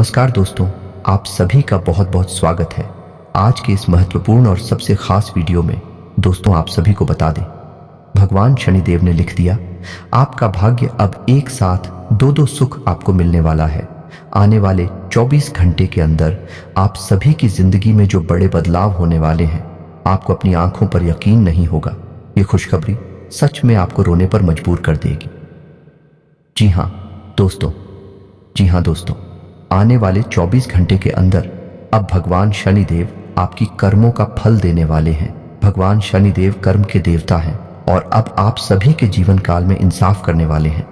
नमस्कार दोस्तों, आप सभी का बहुत बहुत स्वागत है आज के इस महत्वपूर्ण और सबसे खास वीडियो में। दोस्तों, आप सभी को बता दें, भगवान शनिदेव ने लिख दिया, आपका भाग्य अब एक साथ दो दो सुख आपको मिलने वाला है। आने वाले 24 घंटे के अंदर आप सभी की जिंदगी में जो बड़े बदलाव होने वाले हैं, आपको अपनी आंखों पर यकीन नहीं होगा। ये खुशखबरी सच में आपको रोने पर मजबूर कर देगी। जी हाँ दोस्तों, आने वाले 24 घंटे के अंदर अब भगवान शनिदेव आपकी कर्मों का फल देने वाले हैं। भगवान शनिदेव कर्म के देवता हैं और अब आप सभी के जीवन काल में इंसाफ करने वाले हैं।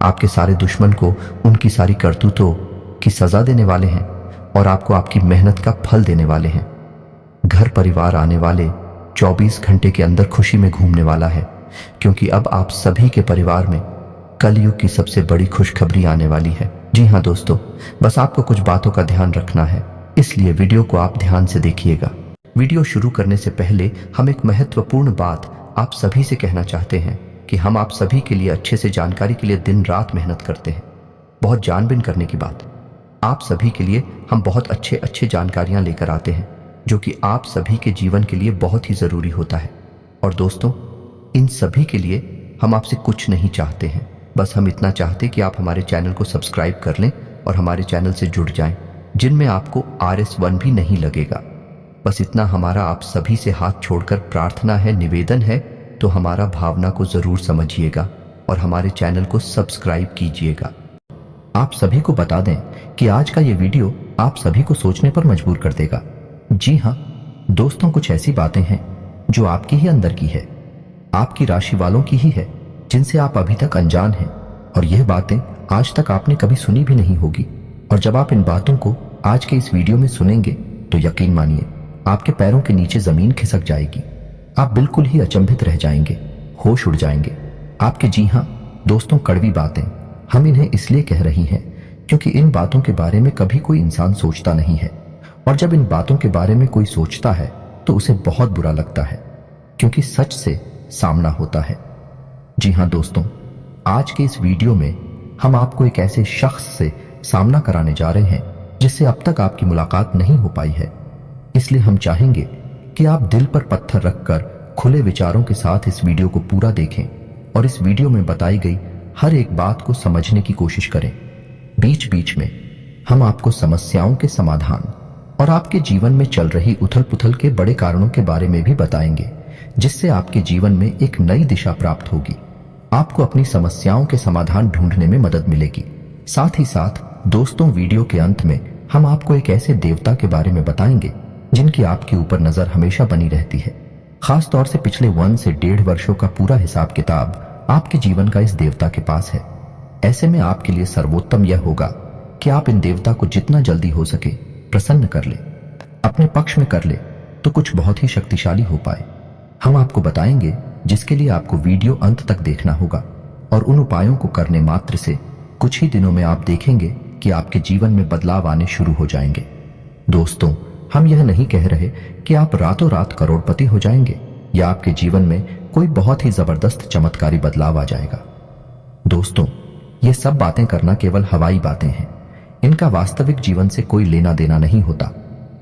आपके सारे दुश्मन को उनकी सारी करतूतों की सजा देने वाले हैं और आपको आपकी मेहनत का फल देने वाले हैं। घर परिवार आने वाले 24 घंटे के अंदर खुशी में घूमने वाला है, क्योंकि अब आप सभी के परिवार में कलयुग की सबसे बड़ी खुशखबरी आने वाली है। जी हाँ दोस्तों, बस आपको कुछ बातों का ध्यान रखना है, इसलिए वीडियो को आप ध्यान से देखिएगा। वीडियो शुरू करने से पहले हम एक महत्वपूर्ण बात आप सभी से कहना चाहते हैं कि हम आप सभी के लिए अच्छे से जानकारी के लिए दिन रात मेहनत करते हैं। बहुत जानबीन करने की बात, आप सभी के लिए हम बहुत अच्छे जानकारियां लेकर आते हैं, जो कि आप सभी के जीवन के लिए बहुत ही जरूरी होता है। और दोस्तों, इन सभी के लिए हम आपसे कुछ नहीं चाहते हैं, बस हम इतना चाहते कि आप हमारे चैनल को सब्सक्राइब कर लें और हमारे चैनल से जुड़ जाएं, जिनमें आपको RS1 भी नहीं लगेगा। बस इतना हमारा आप सभी से हाथ छोड़कर प्रार्थना है, निवेदन है, तो हमारा भावना को जरूर समझिएगा और हमारे चैनल को सब्सक्राइब कीजिएगा। आप सभी को बता दें कि आज का ये वीडियो आप सभी को सोचने पर मजबूर कर देगा। जी हाँ दोस्तों, कुछ ऐसी बातें हैं जो आपकी ही अंदर की है, आपकी राशि वालों की ही है, जिनसे आप अभी तक अनजान हैं, और यह बातें आज तक आपने कभी सुनी भी नहीं होगी। और जब आप इन बातों को आज के इस वीडियो में सुनेंगे तो यकीन मानिए, आपके पैरों के नीचे जमीन खिसक जाएगी। आप बिल्कुल ही अचंभित रह जाएंगे, होश उड़ जाएंगे। आपके जी हाँ दोस्तों, कड़वी बातें हम इन्हें इसलिए कह रही हैं क्योंकि इन बातों के बारे में कभी कोई इंसान सोचता नहीं है, और जब इन बातों के बारे में कोई सोचता है तो उसे बहुत बुरा लगता है, क्योंकि सच से सामना होता है। जी हाँ दोस्तों, आज के इस वीडियो में हम आपको एक ऐसे शख्स से सामना कराने जा रहे हैं जिससे अब तक आपकी मुलाकात नहीं हो पाई है। इसलिए हम चाहेंगे कि आप दिल पर पत्थर रखकर खुले विचारों के साथ इस वीडियो को पूरा देखें और इस वीडियो में बताई गई हर एक बात को समझने की कोशिश करें। बीच बीच में हम आपको समस्याओं के समाधान और आपके जीवन में चल रही उथल पुथल के बड़े कारणों के बारे में भी बताएंगे, जिससे आपके जीवन में एक नई दिशा प्राप्त होगी। आपको अपनी समस्याओं के समाधान ढूंढने में मदद मिलेगी। साथ ही साथ दोस्तों, वीडियो के अंत में हम आपको एक ऐसे देवता के बारे में बताएंगे जिनकी आपके ऊपर नजर हमेशा बनी रहती है। खास तौर से पिछले 1 से 1.5 वर्षों का पूरा हिसाब किताब आपके जीवन का इस देवता के पास है। ऐसे में आपके लिए सर्वोत्तम यह होगा कि आप इन देवता को जितना जल्दी हो सके प्रसन्न कर ले, अपने पक्ष में कर ले, तो कुछ बहुत ही शक्तिशाली हो पाए। हम आपको बताएंगे, जिसके लिए आपको वीडियो अंत तक देखना होगा, और उन उपायों को करने मात्र से कुछ ही दिनों में आप देखेंगे कि आपके जीवन में बदलाव आने शुरू हो जाएंगे। दोस्तों, हम यह नहीं कह रहे कि आप रातों रात करोड़पति हो जाएंगे या आपके जीवन में कोई बहुत ही जबरदस्त चमत्कारी बदलाव आ जाएगा। दोस्तों, ये सब बातें करना केवल हवाई बातें हैं, इनका वास्तविक जीवन से कोई लेना देना नहीं होता।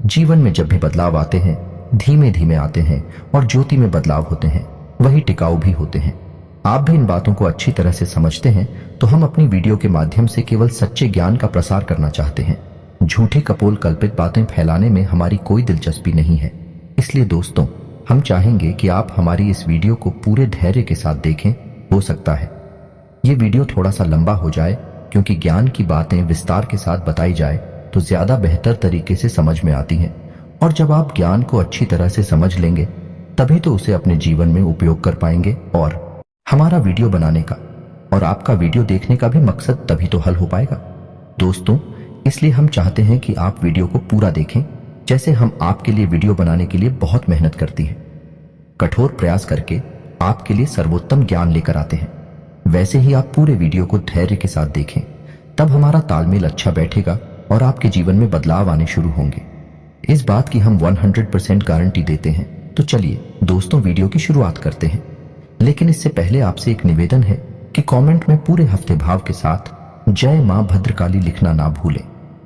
जीवन में जब भी बदलाव आते हैं, धीमे धीमे आते हैं, और ज्योति में बदलाव होते हैं, वही टिकाऊ भी होते हैं। आप भी इन बातों को अच्छी तरह से समझते हैं, तो हम अपनी वीडियो के माध्यम से केवल सच्चे ज्ञान का प्रसार करना चाहते हैं। झूठी कपोल कल्पित बातें फैलाने में हमारी कोई दिलचस्पी नहीं है। इसलिए दोस्तों, हम चाहेंगे कि आप हमारी इस वीडियो को पूरे धैर्य के साथ देखें। हो सकता है ये वीडियो थोड़ा सा लंबा हो जाए, क्योंकि ज्ञान की बातें विस्तार के साथ बताई जाए तो ज्यादा बेहतर तरीके से समझ में आती हैं, और जब आप ज्ञान को अच्छी तरह से समझ लेंगे तभी तो उसे अपने जीवन में उपयोग कर पाएंगे, और हमारा वीडियो बनाने का और आपका वीडियो देखने का भी मकसद तभी तो हल हो पाएगा। दोस्तों, इसलिए हम चाहते हैं कि आप वीडियो को पूरा देखें, जैसे हम आपके लिए वीडियो बनाने के लिए बहुत मेहनत करती हैं, कठोर प्रयास करके आपके लिए सर्वोत्तम ज्ञान लेकर आते हैं। वैसे ही आप पूरे वीडियो को धैर्य के साथ देखें, तब हमारा तालमेल अच्छा बैठेगा और आपके जीवन में बदलाव आने शुरू होंगे। इस बात की हम 100% गारंटी देते हैं। तो चलिए दोस्तों, वीडियो की शुरुआत करते हैं। लेकिन इससे पहले आपसे एक निवेदन है कि कमेंट में पूरे हफ्ते भाव के साथ जय मां भद्रकाली लिखना ना भूलें।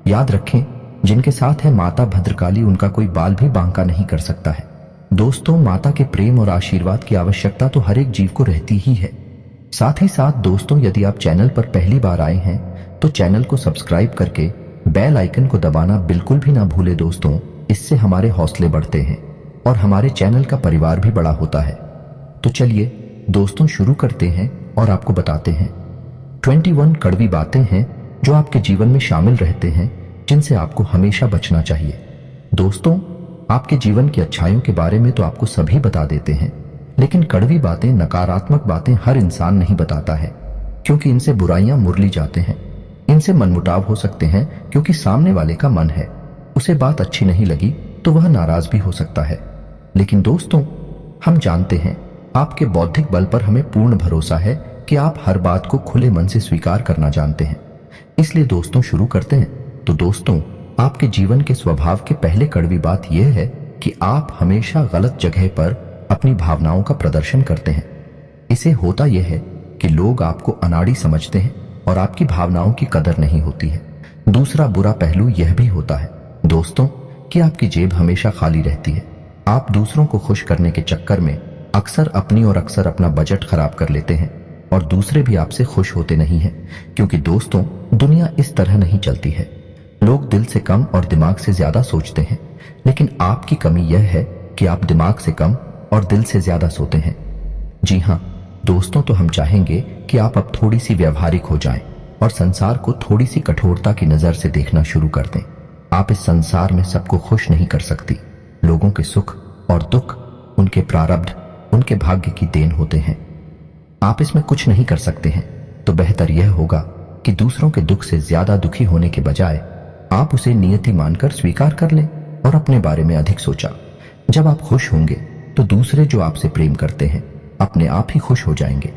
याद रखें, जिनके साथ है माता भद्रकाली, उनका कोई बाल भी बांका नहीं कर सकता है। दोस्तों, माता के प्रेम और आशीर्वाद की आवश्यकता तो हर एक जीव को रहती ही है। साथ ही साथ दोस्तों, यदि आप चैनल पर पहली बार आए हैं तो चैनल को सब्सक्राइब करके बेल आइकन को दबाना बिल्कुल भी ना भूले दोस्तों। इससे हमारे हौसले बढ़ते हैं और हमारे चैनल का परिवार भी बड़ा होता है। तो चलिए दोस्तों, शुरू करते हैं और आपको बताते हैं 21 कड़वी बातें हैं जो आपके जीवन में शामिल रहते हैं, जिनसे आपको हमेशा बचना चाहिए। दोस्तों, आपके जीवन की अच्छाइयों के बारे में तो आपको सभी बता देते हैं, लेकिन कड़वी बातें, नकारात्मक बातें हर इंसान नहीं बताता है, क्योंकि इनसे बुराइयां मुरली जाते हैं। इनसे मनमुटाव हो सकते हैं, क्योंकि सामने वाले का मन है, उसे बात अच्छी नहीं लगी तो वह नाराज भी हो सकता है। लेकिन दोस्तों, हम जानते हैं, आपके बौद्धिक बल पर हमें पूर्ण भरोसा है कि आप हर बात को खुले मन से स्वीकार करना जानते हैं। इसलिए दोस्तों, शुरू करते हैं। तो दोस्तों, आपके जीवन के स्वभाव के पहले कड़वी बात यह है कि आप हमेशा गलत जगह पर अपनी भावनाओं का प्रदर्शन करते हैं। इसे होता यह है कि लोग आपको अनाड़ी समझते हैं और आपकी भावनाओं की कदर नहीं होती है। दूसरा बुरा पहलू यह भी होता है दोस्तों कि आपकी जेब हमेशा खाली रहती है। आप दूसरों को खुश करने के चक्कर में अक्सर अपनी और अक्सर अपना बजट खराब कर लेते हैं और दूसरे भी आपसे खुश होते नहीं हैं, क्योंकि दोस्तों, दुनिया इस तरह नहीं चलती है। लोग दिल से कम और दिमाग से ज्यादा सोचते हैं, लेकिन आपकी कमी यह है कि आप दिमाग से कम और दिल से ज्यादा सोते हैं। जी हाँ दोस्तों, तो हम चाहेंगे कि आप अब थोड़ी सी व्यवहारिक हो जाएं और संसार को थोड़ी सी कठोरता की नजर से देखना शुरू कर दें। आप इस संसार में सबको खुश नहीं कर सकती। लोगों के सुख और दुख उनके प्रारब्ध, उनके भाग्य की देन होते हैं। आप इसमें कुछ नहीं कर सकते हैं। तो बेहतर यह होगा कि दूसरों के दुख से ज्यादा दुखी होने के बजाय आप उसे नियति मानकर स्वीकार कर लें और अपने बारे में अधिक सोचा। जब आप खुश होंगे तो दूसरे जो आपसे प्रेम करते हैं अपने आप ही खुश हो जाएंगे।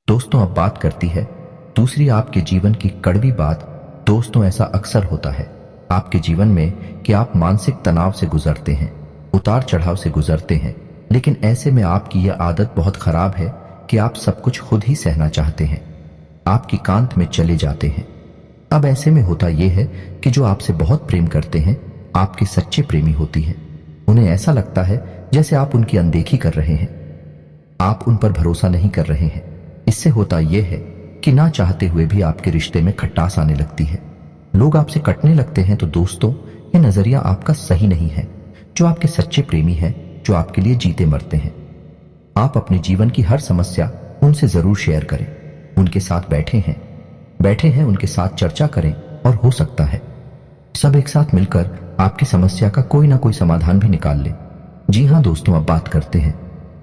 दोस्तों, अब बात करती है दूसरी आपके जीवन की कड़वी बात। दोस्तों, ऐसा अक्सर होता है आपके जीवन में कि आप मानसिक तनाव से गुजरते हैं, उतार चढ़ाव से गुजरते हैं, लेकिन ऐसे में आपकी यह आदत बहुत खराब है कि आप सब कुछ खुद ही सहना चाहते हैं। आप एकांत में चले जाते हैं। अब ऐसे में होता यह है कि जो आपसे बहुत प्रेम करते हैं, आपके सच्चे प्रेमी होती हैं। उन्हें ऐसा लगता है जैसे आप उनकी अनदेखी कर रहे हैं, आप उन पर भरोसा नहीं कर रहे हैं। इससे होता यह है कि ना चाहते हुए भी आपके रिश्ते में खटास आने लगती है। लोग आपसे कटने लगते हैं। तो दोस्तों, ये नजरिया आपका सही नहीं है। जो आपके सच्चे प्रेमी हैं, जो आपके लिए जीते मरते हैं, आप अपने जीवन की हर समस्या उनसे जरूर शेयर करें। उनके साथ बैठे हैं उनके साथ चर्चा करें और हो सकता है सब एक साथ मिलकर आपकी समस्या का कोई ना कोई समाधान भी निकाल लें। जी हाँ दोस्तों, अब बात करते हैं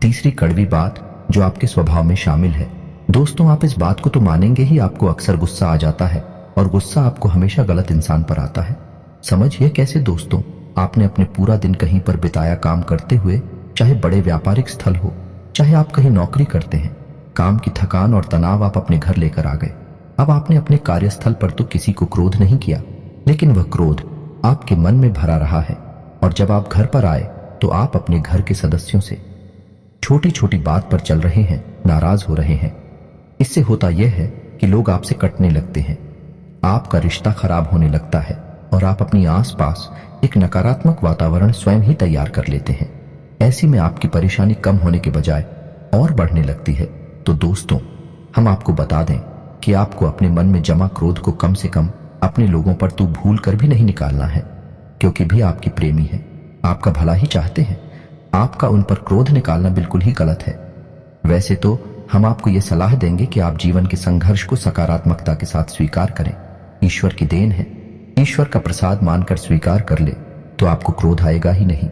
तीसरी कड़वी बात जो आपके स्वभाव में शामिल है। दोस्तों, आप इस बात को तो मानेंगे ही, आपको अक्सर गुस्सा आ जाता है और गुस्सा आपको हमेशा गलत इंसान पर आता है। समझिए कैसे दोस्तों। आपने अपने पूरा दिन कहीं पर बिताया काम करते हुए, चाहे बड़े व्यापारिक स्थल हो, चाहे आप कहीं नौकरी करते हैं। काम की थकान और तनाव आप अपने घर लेकर आ गए। अब आपने अपने कार्यस्थल पर तो किसी को क्रोध नहीं किया, लेकिन वह क्रोध आपके मन में भरा रहा है। और जब आप घर पर आए तो आप अपने घर के सदस्यों से छोटी छोटी बात पर चल रहे हैं, नाराज हो रहे हैं। इससे होता यह है कि लोग आपसे कटने लगते हैं, आपका रिश्ता खराब होने लगता है और आप अपनी आसपास एक नकारात्मक वातावरण स्वयं ही तैयार कर लेते हैं। ऐसी में आपकी परेशानी कम होने के बजाय और बढ़ने लगती है। तो दोस्तों, हम आपको बता दें कि आपको अपने मन में जमा क्रोध को कम से कम अपने लोगों पर तो भूल कर भी नहीं निकालना है, क्योंकि भी आपकी प्रेमी है, आपका भला ही चाहते हैं। आपका उन पर क्रोध निकालना बिल्कुल ही गलत है। वैसे तो हम आपको यह सलाह देंगे कि आप जीवन के संघर्ष को सकारात्मकता के साथ स्वीकार करें। ईश्वर की देन है, ईश्वर का प्रसाद मानकर स्वीकार कर ले तो आपको क्रोध आएगा ही नहीं।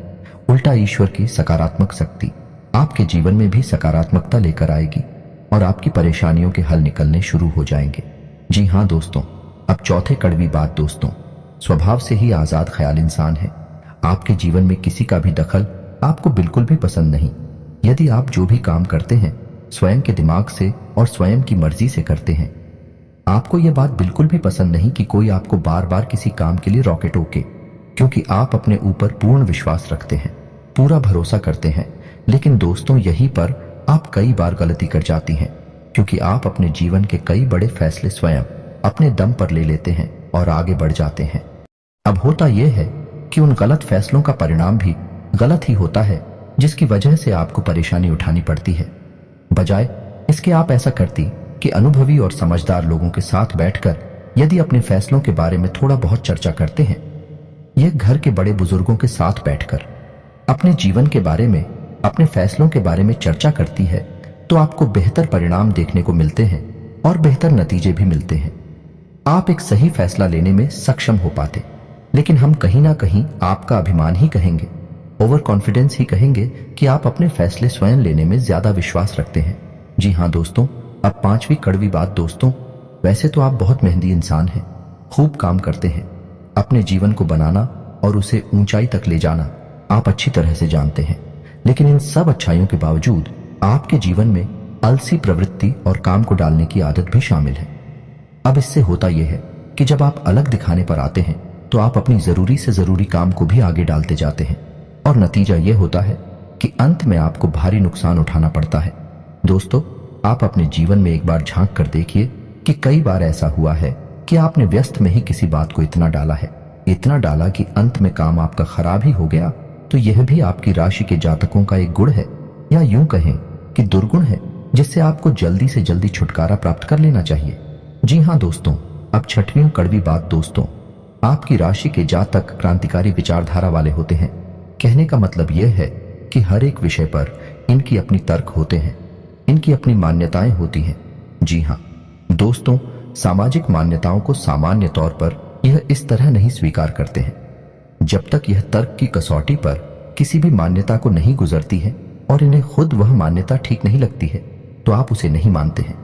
उल्टा ईश्वर की सकारात्मक शक्ति आपके जीवन में भी सकारात्मकता लेकर आएगी और आपकी परेशानियों के हल निकलने शुरू हो जाएंगे। जी हाँ दोस्तों, अब चौथे कड़वी बात। दोस्तों, स्वभाव से ही आजाद ख्याल इंसान है। आपके जीवन में किसी का भी दखल आपको बिल्कुल भी पसंद नहीं। यदि आप जो भी काम करते हैं स्वयं के दिमाग से और स्वयं की मर्जी से करते हैं, आपको यह बात बिल्कुल भी पसंद नहीं कि कोई आपको बार बार किसी काम के लिए रोके टोके, क्योंकि आप अपने ऊपर पूर्ण विश्वास रखते हैं, पूरा भरोसा करते हैं। लेकिन दोस्तों, यहीं पर आप कई बार गलती कर जाती हैं, क्योंकि आप अपने जीवन के कई बड़े फैसले स्वयं अपने दम पर ले लेते हैं और आगे बढ़ जाते हैं। अब होता यह है कि उन गलत फैसलों का परिणाम भी गलत ही होता है, जिसकी वजह से आपको परेशानी उठानी पड़ती है। बजाय इसके आप ऐसा करती कि अनुभवी और समझदार लोगों के साथ बैठकर यदि अपने फैसलों के बारे में थोड़ा बहुत चर्चा करते हैं, यह घर के बड़े बुजुर्गों के साथ बैठकर अपने जीवन के बारे में, अपने फैसलों के बारे में चर्चा करती है, तो आपको बेहतर परिणाम देखने को मिलते हैं और बेहतर नतीजे भी मिलते हैं। आप एक सही फैसला लेने में सक्षम हो पाते। लेकिन हम कहीं ना कहीं आपका अभिमान ही कहेंगे, ओवर कॉन्फिडेंस ही कहेंगे कि आप अपने फैसले स्वयं लेने में ज्यादा विश्वास रखते हैं। जी हाँ दोस्तों, अब पांचवी कड़वी बात दोस्तों, वैसे तो आप बहुत मेहनती इंसान हैं, खूब काम करते हैं। अपने जीवन को बनाना और उसे ऊंचाई तक ले जाना आप अच्छी तरह से जानते हैं। लेकिन इन सब अच्छाइयों के बावजूद आपके जीवन में आलसी प्रवृत्ति और काम को डालने की आदत भी शामिल है। अब इससे होता यह है कि जब आप अलग दिखाने पर आते हैं तो आप अपनी जरूरी से जरूरी काम को भी आगे डालते जाते हैं और नतीजा यह होता है कि अंत में आपको भारी नुकसान उठाना पड़ता है। दोस्तों, आप अपने जीवन में एक बार झांक कर देखिए कि कई बार ऐसा हुआ है कि आपने व्यस्त में ही किसी बात को इतना डाला है, इतना डाला कि अंत में काम आपका खराब ही हो गया। तो यह भी आपकी राशि के जातकों का एक गुण है, या यूं कहें कि दुर्गुण है, जिससे आपको जल्दी से जल्दी छुटकारा प्राप्त कर लेना चाहिए। जी हाँ दोस्तों, अब छठवीं कड़वी बात दोस्तों, आपकी राशि के जातक क्रांतिकारी विचारधारा वाले होते हैं। कहने का मतलब यह है कि हर एक विषय पर इनकी अपनी तर्क होते हैं, इनकी अपनी मान्यताएं होती हैं। जी हाँ दोस्तों, सामाजिक मान्यताओं को सामान्य तौर पर यह इस तरह नहीं स्वीकार करते हैं। जब तक यह तर्क की कसौटी पर किसी भी मान्यता को नहीं गुजरती है और इन्हें खुद वह मान्यता ठीक नहीं लगती है, तो आप उसे नहीं मानते हैं,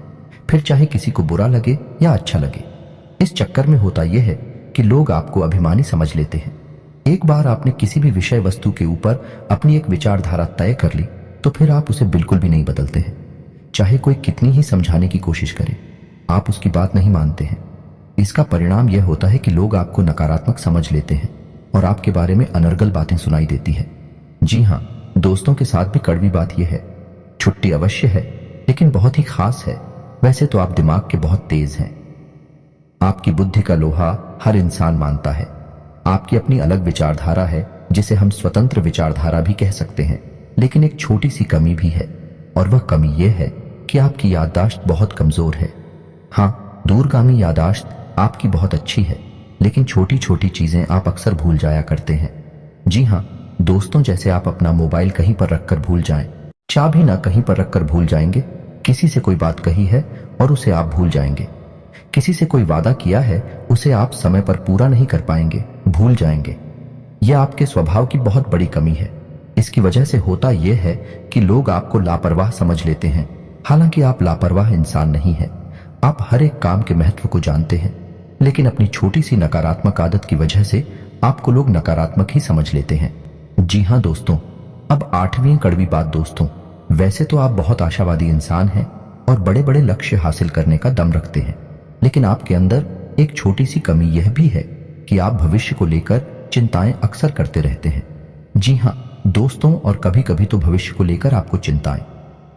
फिर चाहे किसी को बुरा लगे या अच्छा लगे। इस चक्कर में होता यह है कि लोग आपको अभिमानी समझ लेते हैं। एक बार आपने किसी भी विषय वस्तु के ऊपर अपनी एक विचारधारा तय कर ली, तो फिर आप उसे बिल्कुल भी नहीं बदलते हैं। चाहे कोई कितनी ही समझाने की कोशिश करे, आप उसकी बात नहीं मानते हैं। इसका परिणाम यह होता है कि लोग आपको नकारात्मक समझ लेते हैं और आपके बारे में अनर्गल बातें सुनाई देती है। जी हाँ, दोस्तों के साथ भी कड़वी बात यह है, छुट्टी अवश्य है लेकिन बहुत ही खास है। वैसे तो आप दिमाग के बहुत तेज हैं, आपकी बुद्धि का लोहा हर इंसान मानता है। आपकी अपनी अलग विचारधारा है, जिसे हम स्वतंत्र विचारधारा भी कह सकते हैं। लेकिन एक छोटी सी कमी भी है, और वह कमी यह है कि आपकी याददाश्त बहुत कमजोर है। हाँ, दूरगामी याददाश्त आपकी बहुत अच्छी है, लेकिन छोटी छोटी चीजें आप अक्सर भूल जाया करते हैं। जी हाँ दोस्तों, जैसे आप अपना मोबाइल कहीं पर रखकर भूल जाएं, चाबी ना कहीं पर रखकर भूल जाएंगे, किसी से कोई बात कही है और उसे आप भूल जाएंगे, किसी से कोई वादा किया है उसे आप समय पर पूरा नहीं कर पाएंगे, भूल जाएंगे। यह आपके स्वभाव की बहुत बड़ी कमी है। इसकी वजह से होता यह है कि लोग आपको लापरवाह समझ लेते हैं, हालांकि आप लापरवाह इंसान नहीं हैं। आप हर एक काम के महत्व को जानते हैं, लेकिन अपनी छोटी सी नकारात्मक आदत की वजह से आपको लोग नकारात्मक ही समझ लेते हैं। जी हाँ दोस्तों, अब आठवीं कड़वी बात दोस्तों, वैसे तो आप बहुत आशावादी इंसान हैं और बड़े बड़े लक्ष्य हासिल करने का दम रखते हैं, लेकिन आपके अंदर एक छोटी सी कमी यह भी है कि आप भविष्य को लेकर चिंताएं अक्सर करते रहते हैं। जी हाँ दोस्तों, और कभी कभी तो भविष्य को लेकर आपको चिंताएं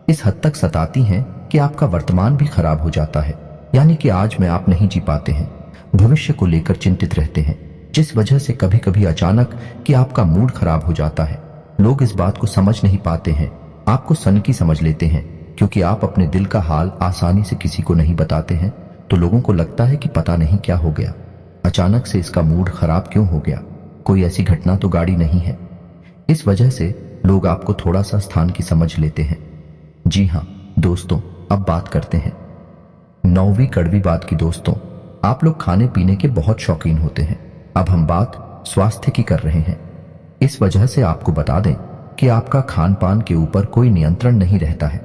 इस हद तक सताती हैं कि आपका वर्तमान भी खराब हो जाता है। यानी कि आज में आप नहीं जी पाते हैं, भविष्य को लेकर चिंतित रहते हैं, जिस वजह से कभी कभी अचानक कि आपका मूड खराब हो जाता है। लोग इस बात को समझ नहीं पाते हैं, आपको सनकी समझ लेते हैं, क्योंकि आप अपने दिल का हाल आसानी से किसी को नहीं बताते हैं। तो लोगों को लगता है कि पता नहीं क्या हो गया, अचानक से इसका मूड खराब क्यों हो गया, कोई ऐसी घटना तो गाड़ी नहीं है। इस वजह से लोग आपको थोड़ा सा स्थान की समझ लेते हैं। जी हाँ दोस्तों, अब बात करते हैं नौवीं कड़वी बात की। दोस्तों, आप लोग खाने पीने के बहुत शौकीन होते हैं। अब हम बात स्वास्थ्य की कर रहे हैं। इस वजह से आपको बता दें कि आपका खान पान के ऊपर कोई नियंत्रण नहीं रहता है।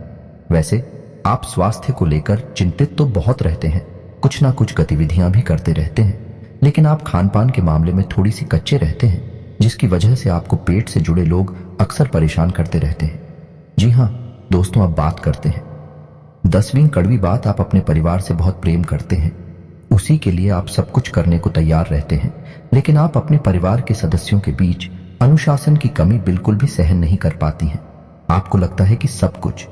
वैसे आप स्वास्थ्य को लेकर चिंतित तो बहुत रहते हैं, कुछ ना कुछ गतिविधियां भी करते रहते हैं, लेकिन आप खान पान के मामले में थोड़ी सी कच्चे रहते हैं, जिसकी वजह से आपको पेट से जुड़े लोग अक्सर परेशान करते रहते हैं। जी हाँ दोस्तों, अब बात करते हैं 10वीं कड़वी बात। आप अपने परिवार से बहुत प्रेम करते हैं, उसी के लिए आप सब कुछ करने को तैयार रहते हैं, लेकिन आप अपने परिवार के सदस्यों के बीच अनुशासन की कमी बिल्कुल भी सहन नहीं कर पाती हैं। आपको लगता है कि सब कुछ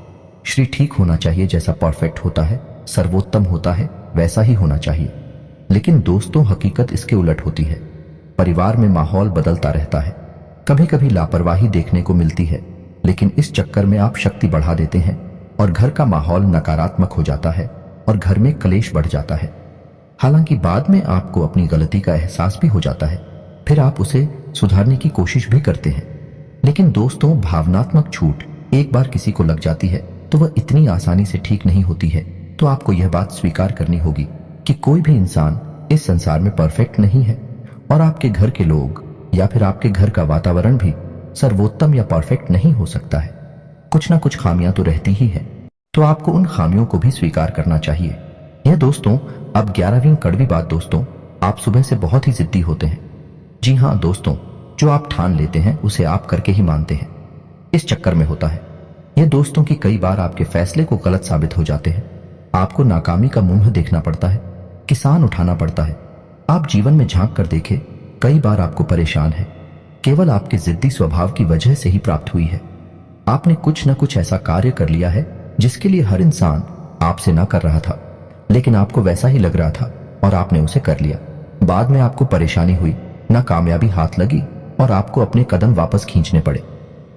श्री ठीक होना चाहिए, जैसा परफेक्ट होता है, सर्वोत्तम होता है, वैसा ही होना चाहिए। लेकिन दोस्तों, हकीकत इसके उलट होती है। परिवार में माहौल बदलता रहता है। कभी कभी लापरवाही देखने को मिलती है, लेकिन इस चक्कर में आप शक्ति बढ़ा देते हैं और घर का माहौल नकारात्मक हो जाता है और घर में कलेश बढ़ जाता है। हालांकि बाद में आपको अपनी गलती का एहसास भी हो जाता है, फिर आप उसे सुधारने की कोशिश भी करते हैं। लेकिन दोस्तों, भावनात्मक छूट एक बार किसी को लग जाती है तो वह इतनी आसानी से ठीक नहीं होती है। तो आपको यह बात स्वीकार करनी होगी कि कोई भी इंसान इस संसार में परफेक्ट नहीं है और आपके घर के लोग या फिर आपके घर का वातावरण भी सर्वोत्तम या परफेक्ट नहीं हो सकता है। कुछ ना कुछ खामियां तो रहती ही है, तो आपको उन खामियों को भी स्वीकार करना चाहिए। यह दोस्तों अब 11वीं कड़वी बात दोस्तों, आप सुबह से बहुत ही जिद्दी होते हैं। जी हाँ दोस्तों, जो आप ठान लेते हैं उसे आप करके ही मानते हैं। इस चक्कर में होता है यह दोस्तों कि कई बार आपके फैसले को गलत साबित हो जाते हैं। आपको नाकामी का मुंह देखना पड़ता है, किसान उठाना पड़ता है। आप जीवन में झांक कर देखें, कई बार आपको परेशान है केवल आपके जिद्दी स्वभाव की वजह से ही प्राप्त हुई है। आपने कुछ न कुछ ऐसा कार्य कर लिया है जिसके लिए हर इंसान आपसे ना कर रहा था, लेकिन आपको वैसा ही लग रहा था और आपने उसे कर लिया। बाद में आपको परेशानी हुई, ना कामयाबी हाथ लगी और आपको अपने कदम वापस खींचने पड़े।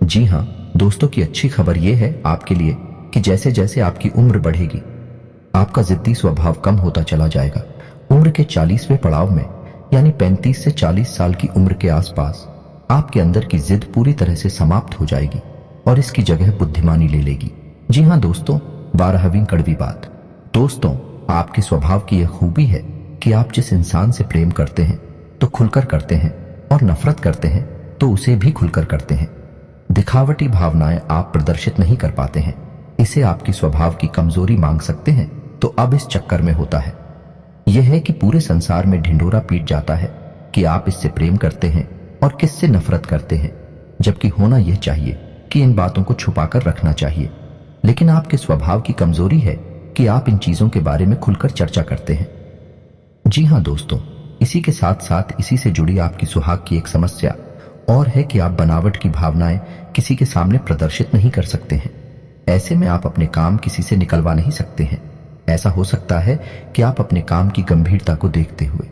जी हाँ दोस्तों, की अच्छी खबर यह है आपके लिए कि जैसे जैसे आपकी उम्र बढ़ेगी, आपका जिद्दी स्वभाव कम होता चला जाएगा। उम्र के 40वें पड़ाव में, यानी 35 से 40 साल की उम्र के आसपास, आपके अंदर की जिद पूरी तरह से समाप्त हो जाएगी और इसकी जगह बुद्धिमानी ले लेगी। जी हाँ दोस्तों, 12वीं कड़वी बात दोस्तों, आपके स्वभाव की यह खूबी है कि आप जिस इंसान से प्रेम करते हैं तो खुलकर करते हैं और नफरत करते हैं तो उसे भी खुलकर करते हैं। दिखावटी भावनाएं आप प्रदर्शित नहीं कर पाते हैं, इसे आपकी स्वभाव की कमजोरी मांग सकते हैं। तो अब इस चक्कर में होता है यह है कि पूरे संसार में ढिंढोरा पीट जाता है कि आप इससे प्रेम करते हैं और किससे नफरत करते हैं, जबकि होना यह चाहिए कि इन बातों को छुपाकर रखना चाहिए। लेकिन आपके स्वभाव की कमजोरी है कि आप इन चीजों के बारे में खुलकर चर्चा करते हैं। जी हाँ दोस्तों, इसी के साथ साथ इसी से जुड़ी आपकी सुहाग की एक समस्या और है कि आप बनावट की भावनाएं किसी के सामने प्रदर्शित नहीं कर सकते हैं। ऐसे में आप अपने काम किसी से निकलवा नहीं सकते हैं। ऐसा हो सकता है कि आप अपने काम की गंभीरता को देखते हुए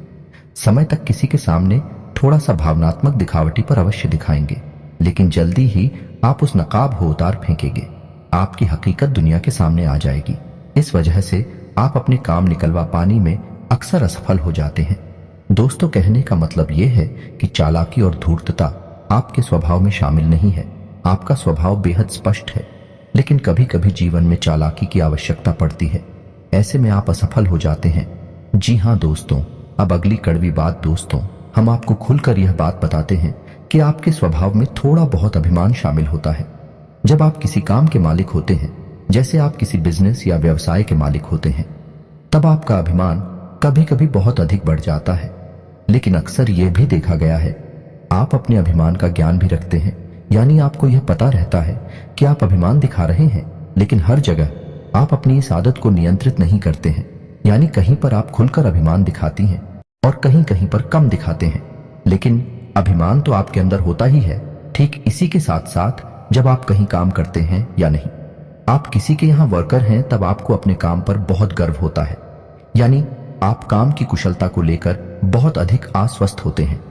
समय तक किसी के सामने थोड़ा सा भावनात्मक दिखावटी पर अवश्य दिखाएंगे, लेकिन जल्दी ही आप उस नकाब हो उतार फेंकेंगे। आपकी हकीकत दुनिया के सामने आ जाएगी। इस वजह से आप अपने काम निकलवा पाने में अक्सर असफल हो जाते हैं। दोस्तों, कहने का मतलब यह है कि चालाकी और धूर्तता आपके स्वभाव में शामिल नहीं है। आपका स्वभाव बेहद स्पष्ट है, लेकिन कभी कभी जीवन में चालाकी की आवश्यकता पड़ती है। ऐसे में आप असफल हो जाते हैं। जी हाँ दोस्तों, अब अगली कड़वी बात दोस्तों, हम आपको खुलकर यह बात बताते हैं कि आपके स्वभाव में थोड़ा बहुत अभिमान शामिल होता है। जब आप किसी काम के मालिक होते हैं, जैसे आप किसी बिजनेस या व्यवसाय के मालिक होते हैं, तब आपका अभिमान कभी कभी बहुत अधिक बढ़ जाता है। लेकिन अक्सर यह भी देखा गया है आप अपने अभिमान का ज्ञान भी रखते हैं, यानी आपको यह पता रहता है कि आप अभिमान दिखा रहे हैं, लेकिन हर जगह आप अपनी इस आदत को नियंत्रित नहीं करते हैं। यानी कहीं पर आप खुलकर अभिमान दिखाती हैं और कहीं कहीं पर कम दिखाते हैं, लेकिन अभिमान तो आपके अंदर होता ही है। ठीक इसी के साथ साथ जब आप कहीं काम करते हैं या नहीं, आप किसी के यहाँ वर्कर हैं, तब आपको अपने काम पर बहुत गर्व होता है। यानी आप काम की कुशलता को लेकर बहुत अधिक आश्वस्त होते हैं।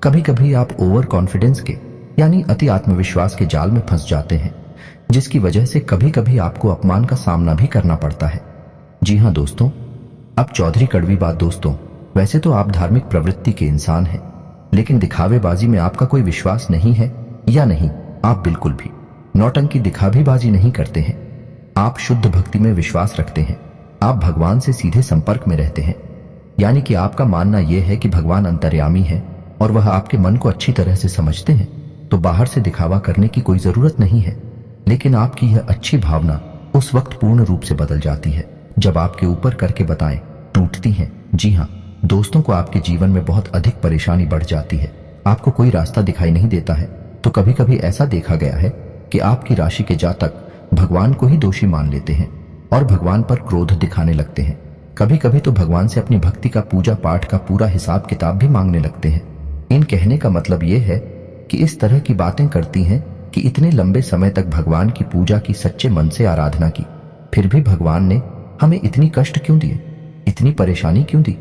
कभी कभी आप ओवर कॉन्फिडेंस के यानी अति आत्मविश्वास के जाल में फंस जाते हैं, जिसकी वजह से कभी कभी आपको अपमान का सामना भी करना पड़ता है। जी हाँ दोस्तों, अब चौधरी कड़वी बात दोस्तों, वैसे तो आप धार्मिक प्रवृत्ति के इंसान हैं, लेकिन दिखावेबाजी में आपका कोई विश्वास नहीं है या नहीं, आप बिल्कुल भी नौटंकी दिखावेबाजी नहीं करते हैं। आप शुद्ध भक्ति में विश्वास रखते हैं। आप भगवान से सीधे संपर्क में रहते हैं, यानी कि आपका मानना यह है कि भगवान अंतर्यामी है और वह आपके मन को अच्छी तरह से समझते हैं, तो बाहर से दिखावा करने की कोई जरूरत नहीं है। लेकिन आपकी यह अच्छी भावना उस वक्त पूर्ण रूप से बदल जाती है जब आपके ऊपर करके बताएं टूटती हैं। जी हाँ दोस्तों, को आपके जीवन में बहुत अधिक परेशानी बढ़ जाती है, आपको कोई रास्ता दिखाई नहीं देता है। तो कभी कभी ऐसा देखा गया है कि आपकी राशि के जातक भगवान को ही दोषी मान लेते हैं और भगवान पर क्रोध दिखाने लगते हैं। कभी कभी तो भगवान से अपनी भक्ति का पूजा पाठ का पूरा हिसाब किताब भी मांगने लगते हैं। इन कहने का मतलब यह है कि इस तरह की बातें करती हैं कि इतने लंबे समय तक भगवान की पूजा की, सच्चे मन से आराधना की, फिर भी भगवान ने हमें इतनी कष्ट क्यों दिए, इतनी परेशानी क्यों दी,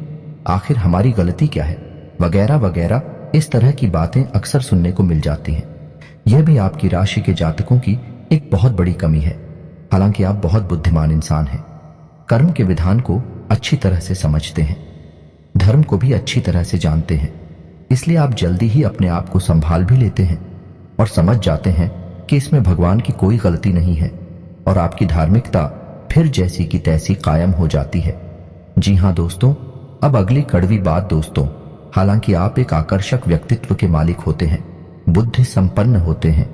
आखिर हमारी गलती क्या है, वगैरह वगैरह इस तरह की बातें अक्सर सुनने को मिल जाती हैं। यह भी आपकी राशि के जातकों की एक बहुत बड़ी कमी है। हालांकि आप बहुत बुद्धिमान इंसान हैं, कर्म के विधान को अच्छी तरह से समझते हैं, धर्म को भी अच्छी तरह से जानते हैं, इसलिए आप जल्दी ही अपने आप को संभाल भी लेते हैं और समझ जाते हैं कि इसमें भगवान की कोई गलती नहीं है और आपकी धार्मिकता फिर जैसी की तैसी कायम हो जाती है। जी हाँ दोस्तों, अब अगली कड़वी बात दोस्तों, हालांकि आप एक आकर्षक व्यक्तित्व के मालिक होते हैं, बुद्धि संपन्न होते हैं,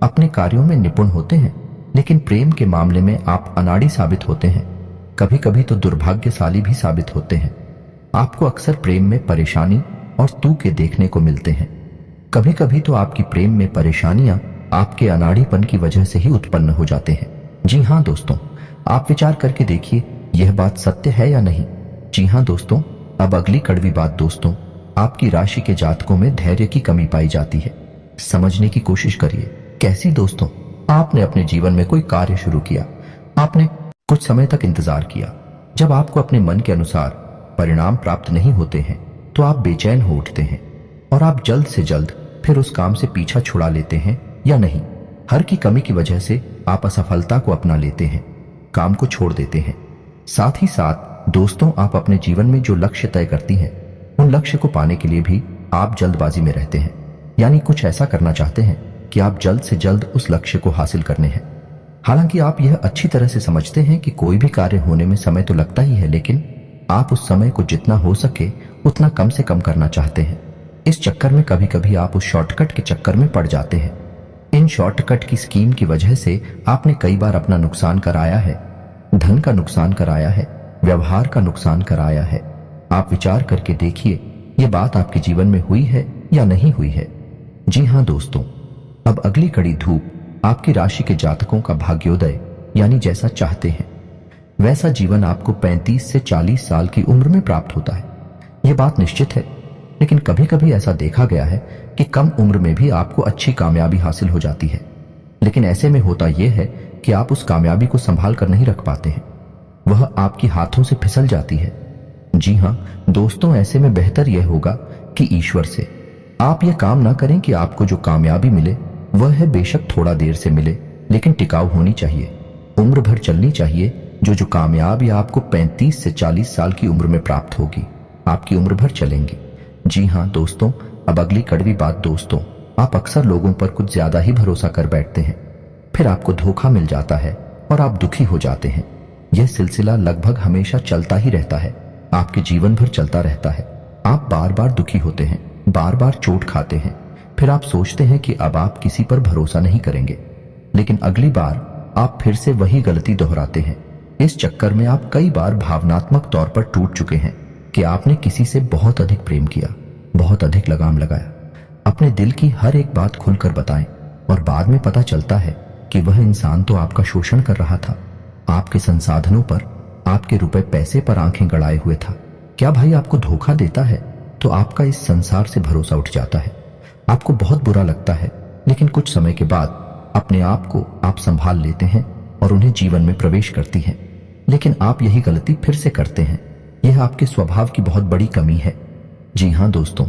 अपने कार्यों में निपुण होते हैं, लेकिन प्रेम के मामले में आप अनाड़ी साबित होते हैं, कभी कभी तो दुर्भाग्यशाली भी साबित होते हैं। आपको अक्सर प्रेम में परेशानी और तूके देखने को मिलते हैं। कभी कभी तो आपकी प्रेम में परेशानियां आपके अनाड़ीपन की वजह से ही उत्पन्न हो जाते हैं। जी हाँ दोस्तों, आप विचार करके देखिए यह बात सत्य है या नहीं। जी हाँ दोस्तों, अब अगली कड़वी बात दोस्तों, आपकी राशि के जातकों में धैर्य की कमी पाई जाती है। समझने की कोशिश करिए। कैसी दोस्तों? आपने अपने जीवन में कोई कार्य शुरू किया, आपने कुछ समय तक इंतजार किया। जब आपको अपने मन के अनुसार परिणाम प्राप्त नहीं होते हैं तो आप बेचैन हो उठते हैं और आप जल्द से जल्द फिर उस काम से पीछा छुड़ा लेते हैं या नहीं। हर की कमी की वजह से आप असफलता को अपना लेते हैं, काम को छोड़ देते हैं। साथ ही साथ दोस्तों, आप अपने जीवन में जो लक्ष्य तय करती हैं उन लक्ष्य को पाने के लिए भी आप जल्दबाजी में रहते हैं, यानी कुछ ऐसा करना चाहते हैं कि आप जल्द से जल्द उस लक्ष्य को हासिल करने हैं। हालांकि आप यह अच्छी तरह से समझते हैं कि कोई भी कार्य होने में समय तो लगता ही है, लेकिन आप उस समय को जितना हो सके उतना कम से कम करना चाहते हैं। इस चक्कर में कभी कभी आप उस शॉर्टकट के चक्कर में पड़ जाते हैं। इन शॉर्टकट की स्कीम की वजह से आपने कई बार अपना नुकसान कराया है, धन का नुकसान कराया है, व्यवहार का नुकसान कराया है। आप विचार करके देखिए ये बात आपके जीवन में हुई है या नहीं हुई है। जी हाँ दोस्तों, अब अगली कड़ी धूप आपकी राशि के जातकों का भाग्योदय, यानी जैसा चाहते हैं वैसा जीवन आपको 35 से 40 साल की उम्र में प्राप्त होता है। यह बात निश्चित है, लेकिन कभी कभी ऐसा देखा गया है कि कम उम्र में भी आपको अच्छी कामयाबी हासिल हो जाती है, लेकिन ऐसे में होता यह है कि आप उस कामयाबी को संभाल कर नहीं रख पाते हैं, वह आपके हाथों से फिसल जाती है। जी हाँ दोस्तों, ऐसे में बेहतर यह होगा कि ईश्वर से आप यह काम ना करें कि आपको जो कामयाबी मिले वह है बेशक थोड़ा देर से मिले, लेकिन टिकाऊ होनी चाहिए, उम्र भर चलनी चाहिए। जो कामयाबी आपको 35 से 40 साल की उम्र में प्राप्त होगी, आपकी उम्र भर चलेंगी। जी हाँ दोस्तों, अब अगली कड़वी बात दोस्तों, आप अक्सर लोगों पर कुछ ज्यादा ही भरोसा कर बैठते हैं, फिर आपको धोखा मिल जाता है और आप दुखी हो जाते हैं। यह सिलसिला लगभग हमेशा चलता ही रहता है, आपके जीवन भर चलता रहता है। आप बार बार दुखी होते हैं, बार बार चोट खाते हैं, फिर आप सोचते हैं कि अब आप किसी पर भरोसा नहीं करेंगे, लेकिन अगली बार आप फिर से वही गलती दोहराते हैं। इस चक्कर में आप कई बार भावनात्मक तौर पर टूट चुके हैं कि आपने किसी से बहुत अधिक प्रेम किया, बहुत अधिक लगाम लगाया, अपने दिल की हर एक बात खुलकर बताएं, और बाद में पता चलता है कि वह इंसान तो आपका शोषण कर रहा था, आपके संसाधनों पर, आपके रुपए पैसे पर आंखें गड़ाए हुए था। क्या भाई आपको धोखा देता है तो आपका इस संसार से भरोसा उठ जाता है, आपको बहुत बुरा लगता है, लेकिन कुछ समय के बाद अपने आप को आप संभाल लेते हैं और उन्हें जीवन में प्रवेश करती हैं। लेकिन आप यही गलती फिर से करते हैं, यह आपके स्वभाव की बहुत बड़ी कमी है। जी हाँ दोस्तों,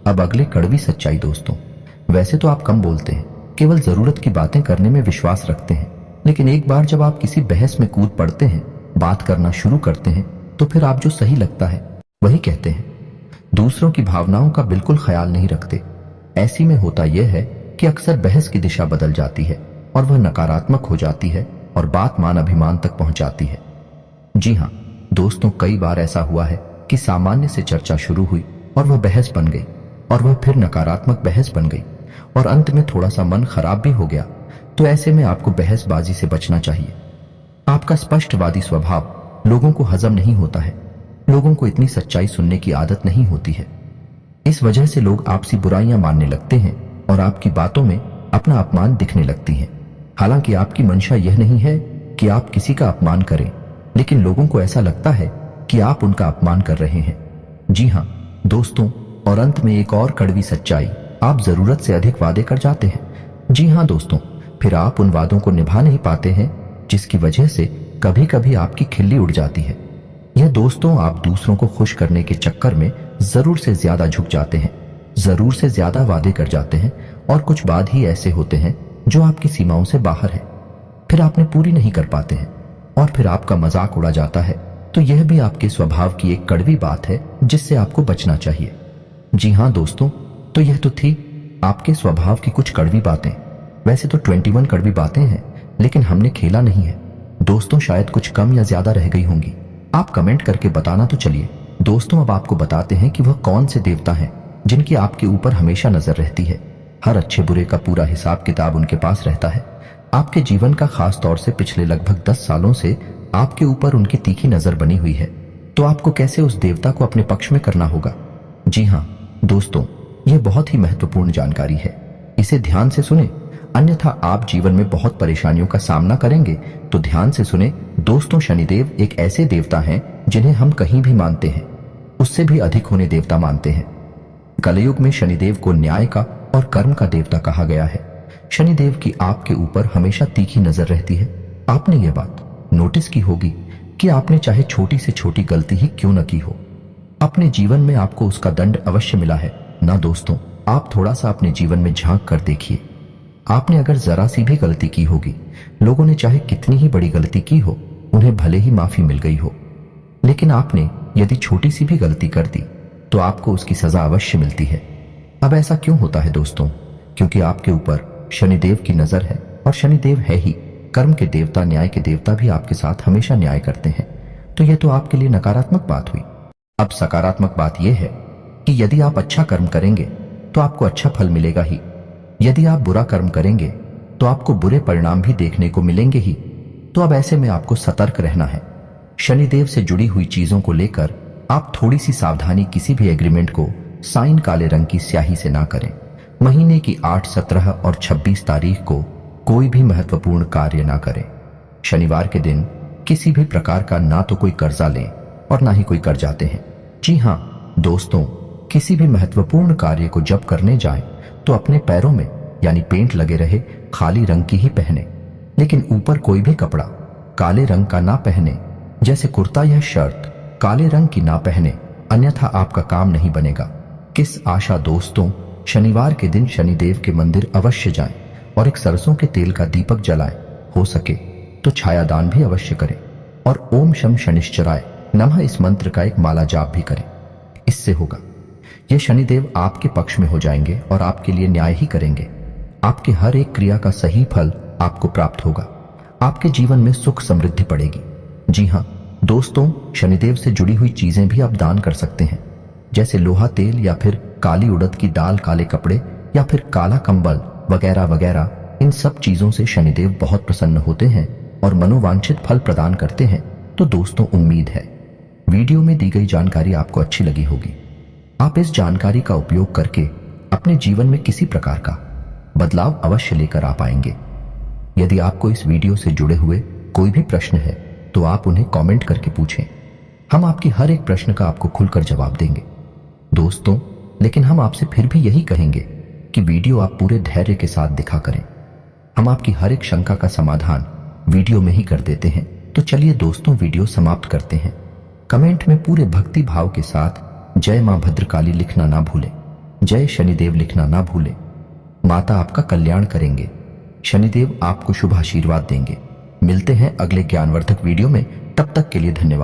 अब अगले कड़वी सच्चाई दोस्तों, वैसे तो आप कम बोलते हैं, केवल जरूरत की बातें करने में विश्वास रखते हैं, लेकिन एक बार जब आप किसी बहस में कूद पड़ते हैं, बात करना शुरू करते हैं, तो फिर आप जो सही लगता है वही कहते हैं, दूसरों की भावनाओं का बिल्कुल ख्याल नहीं रखते। ऐसी में होता यह है कि अक्सर बहस की दिशा बदल जाती है और वह नकारात्मक हो जाती है और बात मान अभिमान तक पहुंच जाती है। जी हाँ दोस्तों, कई बार ऐसा हुआ है कि सामान्य से चर्चा शुरू हुई और वह बहस बन गई, और वह फिर नकारात्मक बहस बन गई, और अंत में थोड़ा सा मन खराब भी हो गया। तो ऐसे में आपको बहसबाजी से बचना चाहिए। आपका स्पष्टवादी स्वभाव लोगों को हजम नहीं होता है, लोगों को इतनी सच्चाई सुनने की आदत नहीं होती है। इस वजह से लोग आपसी बुराइयां मानने लगते हैं और आपकी बातों में अपना अपमान दिखने लगती है। हालांकि आपकी मंशा यह नहीं है कि आप किसी का अपमान करें, लेकिन लोगों को ऐसा लगता है कि आप उनका अपमान कर रहे हैं। जी हाँ दोस्तों, और अंत में एक और कड़वी सच्चाई, आप जरूरत से अधिक वादे कर जाते हैं। जी हाँ दोस्तों, फिर आप उन वादों को निभा नहीं पाते हैं, जिसकी वजह से कभी कभी आपकी खिल्ली उड़ जाती है। यह दोस्तों, आप दूसरों को खुश करने के चक्कर में जरूर से ज्यादा झुक जाते हैं, जरूर से ज्यादा वादे कर जाते हैं और कुछ बाद ही ऐसे होते हैं जो आपकी सीमाओं से बाहर है, फिर आपने पूरी नहीं कर पाते हैं और फिर आपका मजाक उड़ा जाता है। तो यह भी आपके स्वभाव की एक कड़वी बात है जिससे आपको बचना चाहिए। जी हाँ दोस्तों, तो यह तो थी आपके स्वभाव की कुछ कड़वी बातें। वैसे तो 21 कड़वी बातें हैं, लेकिन हमने खेला नहीं है दोस्तों, शायद कुछ कम या ज्यादा रह गई होंगी। आप कमेंट करके बताना तो चलिए। दोस्तों अब आपको बताते हैं कि वह कौन से देवता हैं जिनकी आपके ऊपर हमेशा नजर रहती है। हर अच्छे बुरे का पूरा हिसाब किताब उनके पास रहता है। आपके जीवन का खास तौर से पिछले लगभग 10 सालों से आपके ऊपर उनकी तीखी नजर बनी हुई है। तो आपको कैसे उस देवता को अपने पक्ष में करना होगा। जी हाँ दोस्तों, यह बहुत ही महत्वपूर्ण जानकारी है, इसे ध्यान से सुने, अन्यथा आप जीवन में बहुत परेशानियों का सामना करेंगे। तो ध्यान से सुने दोस्तों, शनिदेव एक ऐसे देवता हैं जिन्हें हम कहीं भी मानते हैं उससे भी अधिक होने देवता मानते हैं। कलयुग में शनिदेव को न्याय का और कर्म का देवता कहा गया है। शनिदेव की आपके ऊपर हमेशा तीखी नजर रहती है। आपने यह बात नोटिस की होगी कि आपने चाहे छोटी से छोटी गलती ही क्यों न की हो, अपने जीवन में आपको उसका दंड अवश्य मिला है ना दोस्तों। आप थोड़ा सा अपने जीवन में झांक कर देखिए, आपने अगर जरा सी भी गलती की होगी, लोगों ने चाहे कितनी ही बड़ी गलती की हो, उन्हें भले ही माफी मिल गई हो, लेकिन आपने यदि छोटी सी भी गलती कर दी तो आपको उसकी सजा अवश्य मिलती है। अब ऐसा क्यों होता है दोस्तों? क्योंकि आपके ऊपर शनिदेव की नजर है और शनिदेव है ही कर्म के देवता, न्याय के देवता भी आपके साथ हमेशा न्याय करते हैं। तो यह तो आपके लिए नकारात्मक बात हुई। अब सकारात्मक बात यह है कि यदि आप अच्छा कर्म करेंगे तो आपको अच्छा फल मिलेगा ही, यदि आप बुरा कर्म करेंगे तो आपको बुरे परिणाम भी देखने को मिलेंगे ही। तो अब ऐसे में आपको सतर्क रहना है। शनिदेव से जुड़ी हुई चीजों को लेकर आप थोड़ी सी सावधानी, किसी भी एग्रीमेंट को साइन काले रंग की स्याही से ना करें। महीने की 8, 17 और 26 तारीख को कोई भी महत्वपूर्ण कार्य ना करें। शनिवार के दिन किसी भी प्रकार का ना तो कोई कर्जा लें और ना ही कोई कर जाते हैं। जी हाँ दोस्तों, किसी भी महत्वपूर्ण कार्य को जब करने जाएं तो अपने पैरों में यानी पेंट लगे रहे खाली रंग की ही पहने, लेकिन ऊपर कोई भी कपड़ा काले रंग का ना पहने, जैसे कुर्ता या शर्ट काले रंग की ना पहने, अन्यथा आपका काम नहीं बनेगा। किस आशा दोस्तों, शनिवार के दिन शनिदेव के मंदिर अवश्य जाएं और एक सरसों के तेल का दीपक जलाएं। हो सके तो छायादान भी अवश्य करें और ओम शम शनिश्चराय नमः इस मंत्र का एक माला जाप भी करें। इससे होगा ये शनिदेव आपके पक्ष में हो जाएंगे और आपके लिए न्याय ही करेंगे। आपके हर एक क्रिया का सही फल आपको प्राप्त होगा। आपके जीवन में सुख समृद्धि पड़ेगी। जी हाँ दोस्तों, शनिदेव से जुड़ी हुई चीजें भी आप दान कर सकते हैं, जैसे लोहा तेल या फिर काली उड़द की दाल, काले कपड़े या फिर काला कंबल वगैरह वगैरह। इन सब चीजों से शनिदेव बहुत प्रसन्न होते हैं और मनोवांछित फल प्रदान करते हैं। तो दोस्तों, उम्मीद है वीडियो में दी गई जानकारी आपको अच्छी लगी होगी। आप इस जानकारी का उपयोग करके अपने जीवन में किसी प्रकार का बदलाव अवश्य लेकर आ पाएंगे। यदि आपको इस वीडियो से जुड़े हुए कोई भी प्रश्न है तो आप उन्हें कमेंट करके पूछें। हम आपकी हर एक प्रश्न का आपको खुलकर जवाब देंगे दोस्तों। लेकिन हम आपसे फिर भी यही कहेंगे कि वीडियो आप पूरे धैर्य के साथ दिखा करें। हम आपकी हर एक शंका का समाधान वीडियो में ही कर देते हैं। तो चलिए दोस्तों, वीडियो समाप्त करते हैं। कमेंट में पूरे भक्ति भाव के साथ जय मां भद्रकाली लिखना ना भूलें, जय शनिदेव लिखना ना भूलें। माता आपका कल्याण करेंगे, शनिदेव आपको शुभ आशीर्वाद देंगे। मिलते हैं अगले ज्ञानवर्धक वीडियो में, तब तक के लिए धन्यवाद।